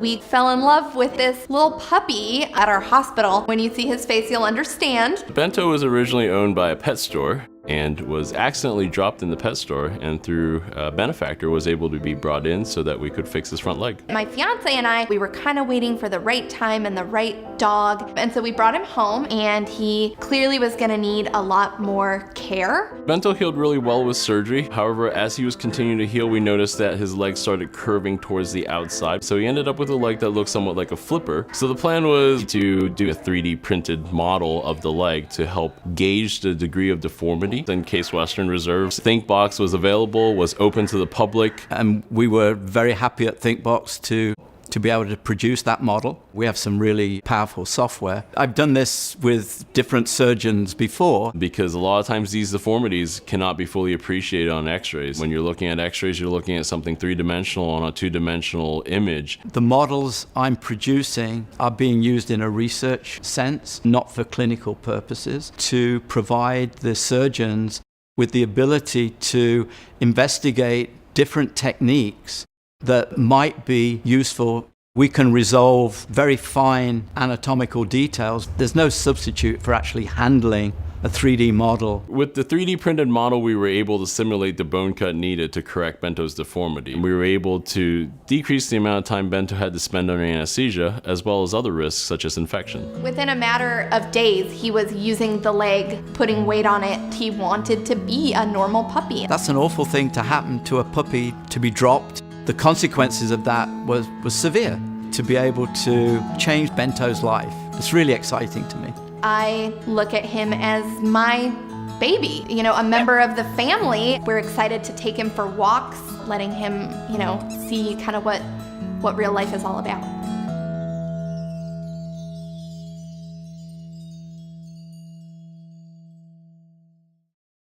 We fell in love with this little puppy at our hospital. When you see his face, you'll understand. Bento was originally owned by a pet store and was accidentally dropped in the pet store, and through a benefactor was able to be brought in so that we could fix his front leg. My fiance and I, we were kind of waiting for the right time and the right dog. And so we brought him home, and he clearly was gonna need a lot more care. Bento healed really well with surgery. However, as he was continuing to heal, we noticed that his leg started curving towards the outside. So he ended up with a leg that looked somewhat like a flipper. So the plan was to do a 3D printed model of the leg to help gauge the degree of deformity. In Case Western Reserve's ThinkBox was available, was open to the public. And we were very happy at ThinkBox to be able to produce that model. We have some really powerful software. I've done this with different surgeons before. Because a lot of times these deformities cannot be fully appreciated on x-rays. When you're looking at x-rays, you're looking at something three-dimensional on a two-dimensional image. The models I'm producing are being used in a research sense, not for clinical purposes, to provide the surgeons with the ability to investigate different techniques that might be useful. We can resolve very fine anatomical details. There's no substitute for actually handling a 3D model. With the 3D printed model, we were able to simulate the bone cut needed to correct Bento's deformity. We were able to decrease the amount of time Bento had to spend under anesthesia, as well as other risks such as infection. Within a matter of days, he was using the leg, putting weight on it. He wanted to be a normal puppy. That's an awful thing to happen to a puppy, to be dropped. The consequences of that was severe. To be able to change Bento's life, it's really exciting to me. I look at him as my baby, a member of the family. We're excited to take him for walks, letting him, see kind of what real life is all about.